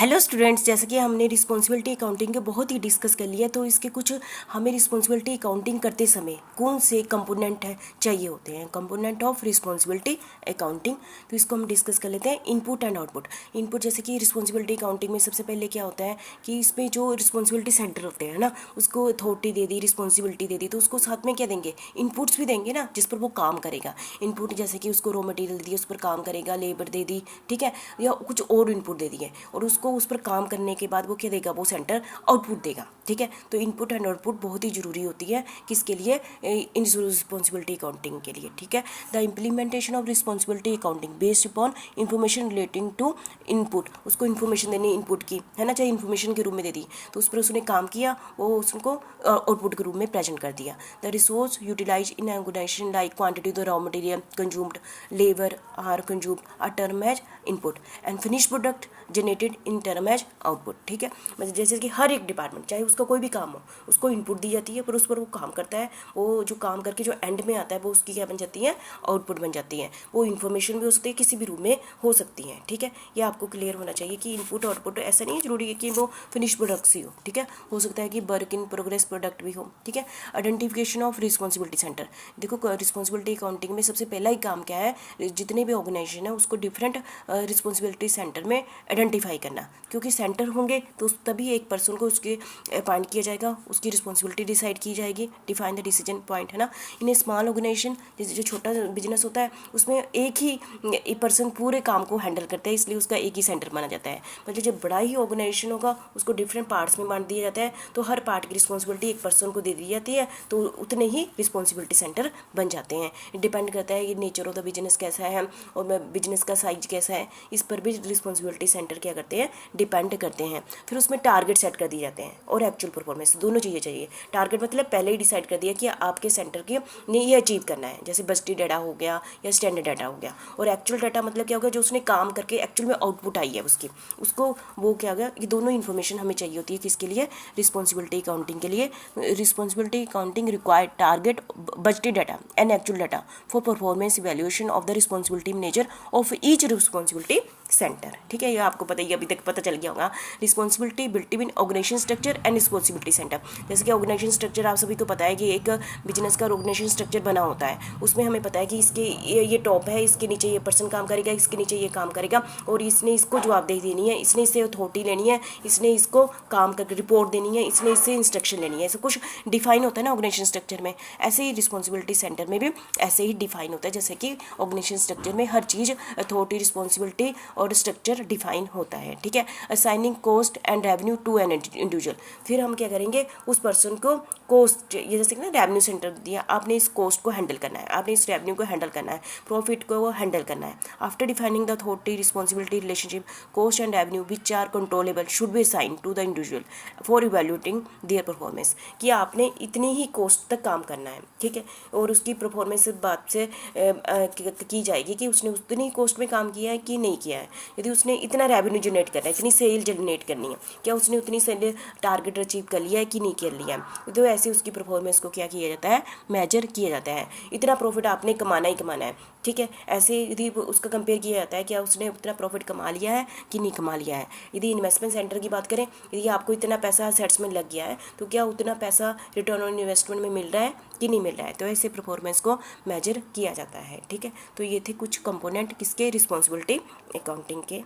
Hello students, जैसे कि हमने रिस्पॉन्सिबिलिटी अकाउंटिंग के बहुत ही डिस्कस कर लिया, तो इसके कुछ हमें रिस्पॉन्सिबिलिटी अकाउंटिंग करते समय कौन से कंपोनेंट है चाहिए होते हैं, कंपोनेंट ऑफ रिस्पॉन्सिबिलिटी अकाउंटिंग। तो इसको हम डिस्कस कर लेते हैं। Input and output. इनपुट जैसे कि रिस्पॉन्सिबिलिटी अकाउंटिंग में सबसे पहले क्या होता है कि इसमें जो रिस्पॉन्सिबिलिटी सेंटर होते हैं ना, उसको अथॉरिटी दे दी, रिस्पॉन्सिबिलिटी दे दी, तो उसको साथ में क्या देंगे, इनपुट्स भी देंगे ना, जिस पर वो काम करेगा। इनपुट जैसे कि उसको रॉ मटेरियल दे दिया, उस पर काम करेगा, लेबर दे दी, ठीक है, या कुछ और इनपुट दे दिए, और उसको उस पर काम करने के बाद वो क्या देगा, वो सेंटर आउटपुट देगा। ठीक है, तो इनपुट एंड आउटपुट बहुत ही जरूरी होती है किसके लिए, इन रिस्पॉन्सिबिलिटी अकाउंटिंग के लिए। ठीक है, the implementation of responsibility accounting based upon information relating to input. उसको इन्फॉर्मेशन देनी इनपुट की, है ना, चाहे इन्फॉर्मेशन के रूप में दे दी, तो उस पर उसने काम किया, वो उसको आउटपुट के रूप में प्रेजेंट कर दिया। The resource utilise in organisation like quantity the raw material consumed, labour are consumed a term as input and finish product generated in term as output. ठीक है, मतलब जैसे कि हर एक डिपार्टमेंट, चाहे उसका कोई भी काम हो, उसको इनपुट दी जाती है, पर उस पर वो काम करता है, वो जो काम करके जो एंड में आता है वो उसकी क्या बन जाती है, आउटपुट बन जाती है। वो इन्फॉर्मेशन भी हो सकती है, किसी भी रूप में हो सकती है। ठीक है, ये आपको क्लियर होना चाहिए कि इनपुट आउटपुट ऐसा नहीं है जरूरी है कि वो फिनिश प्रोडक्ट्स ही हो। ठीक है, हो सकता है कि वर्क इन प्रोग्रेस प्रोडक्ट भी हो। ठीक है, आइडेंटिफिकेशन ऑफ रिस्पॉन्सिबिलिटी सेंटर। देखो, रिस्पॉन्सिबिलिटी अकाउंटिंग में सबसे पहला ही काम क्या है, जितने भी ऑर्गेनाइजेशन है उसको डिफरेंट रिस्पॉन्सिबिलिटी सेंटर में आइडेंटिफाई करना, क्योंकि सेंटर होंगे तो तभी एक पर्सन को उसके अपॉइंट किया जाएगा, उसकी रिस्पॉन्सिबिलिटी डिसाइड की जाएगी, डिफाइन द डिसीजन पॉइंट, है ना। इन स्मॉल ऑर्गेनाइजेशन, जैसे जो छोटा बिजनेस होता है उसमें एक ही पर्सन पूरे काम को हैंडल करता है, इसलिए उसका एक ही सेंटर माना जाता है। मतलब जब बड़ा ही ऑर्गेनाइजेशन होगा उसको डिफरेंट पार्ट्स में बांट दिया जाता है, तो हर पार्ट की रिस्पॉन्सिबिलिटी एक पर्सन को दे दी जाती है, तो उतने ही रिस्पॉन्सिबिलिटी सेंटर बन जाते हैं। डिपेंड करता है कि नेचर ऑफ द बिजनेस कैसा है और बिजनेस का साइज कैसा है, इस पर भी रिस्पॉन्सिबिलिटी सेंटर क्या करते हैं, डिपेंड करते हैं। फिर उसमें टारगेट सेट कर दिए जाते हैं और एक्चुअल परफॉर्मेंस, दोनों चीज़ें चाहिए। टारगेट मतलब पहले ही डिसाइड कर दिया कि आपके सेंटर के ने ये अचीव करना है, जैसे बस्टी डाटा हो गया या स्टैंडर्ड डाटा हो गया। और एक्चुअल डाटा मतलब क्या होगा, जो उसने काम करके एक्चुअल में आउटपुट आई है उसकी, उसको वो क्या होगा, ये दोनों इन्फॉर्मेशन हमें चाहिए होती है किसके लिए, रिस्पॉन्सिबिलिटी अकाउंटिंग के लिए। Responsibility accounting required target budgeted data and actual data for performance evaluation of the responsibility manager of each responsibility centre. ठीक है, ये आपको पता ही, अभी तक पता चल गया होगा। Responsibility between organisation structure and responsibility centre. जैसे कि ऑर्गेनाइजेशन स्ट्रक्चर आप सभी को पता है कि एक बिजनेस का ऑर्गेनाइजेशन स्ट्रक्चर बना होता है, उसमें हमें पता है कि इसके ये टॉप है, इसके नीचे ये पर्सन काम करेगा, इसके नीचे ये काम करेगा, और इसने इसको जवाबदेही देनी है, इसने इससे अथॉरिटी लेनी है, इसने इसको काम करके रिपोर्ट देनी है, इसने इससे इंस्ट्रक्शन लेनी है। ऐसा कुछ डिफाइन होता है ना ऑर्गेनाइजेशन स्ट्रक्चर में, ऐसे ही रिस्पॉन्सिबिलिटी सेंटर में भी ऐसे ही डिफाइन होता है, जैसे कि ऑर्गेनाइजेशन स्ट्रक्चर में हर चीज़ अथॉरिटी, रिस्पॉन्सिबिलिटी और स्ट्रक्चर डिफाइन होता है। ठीक है, assigning cost and revenue to an individual. फिर हम क्या करेंगे, उस पर्सन को कॉस्ट, ये जैसे कि ना रेवेन्यू सेंटर दिया, आपने इस कॉस्ट को हैंडल करना है, आपने इस रेवेन्यू को हैंडल करना है, प्रॉफिट को हैंडल करना है। After defining the authority responsibility relationship, cost and revenue which are controllable should be assign to the individual for evaluating their performance. कि आपने इतनी ही कॉस्ट तक काम करना है, ठीक है, और उसकी परफॉर्मेंस बात से की जाएगी कि उसने उतनी कॉस्ट में काम किया है कि नहीं किया है। यदि उसने इतना रेवेन्यू जनरेट करना है, इतनी सेल जनरेट करनी है, क्या उसने उतनी सेल टारगेट अचीव कर लिया है कि नहीं कर लिया है, तो ऐसे उसकी परफॉर्मेंस को क्या किया जाता है, मेजर किया जाता है। इतना प्रॉफिट आपने कमाना ही कमाना है। ठीक है, ऐसे यदि उसका कंपेयर किया जाता है, क्या उसने उतना प्रॉफिट कमा लिया है कि नहीं कमा लिया है। यदि इन्वेस्टमेंट सेंटर की बात करें, यदि आपको इतना पैसा असेट्स में लग गया है, तो क्या उतना पैसा रिटर्न ऑन इन्वेस्टमेंट में मिल रहा है कि नहीं मिल रहा है, तो ऐसे परफॉर्मेंस को मेजर किया जाता है। ठीक है, तो ये थे कुछ कंपोनेंट किसके, रिस्पॉन्सिबिलिटी अकाउंटिंग के।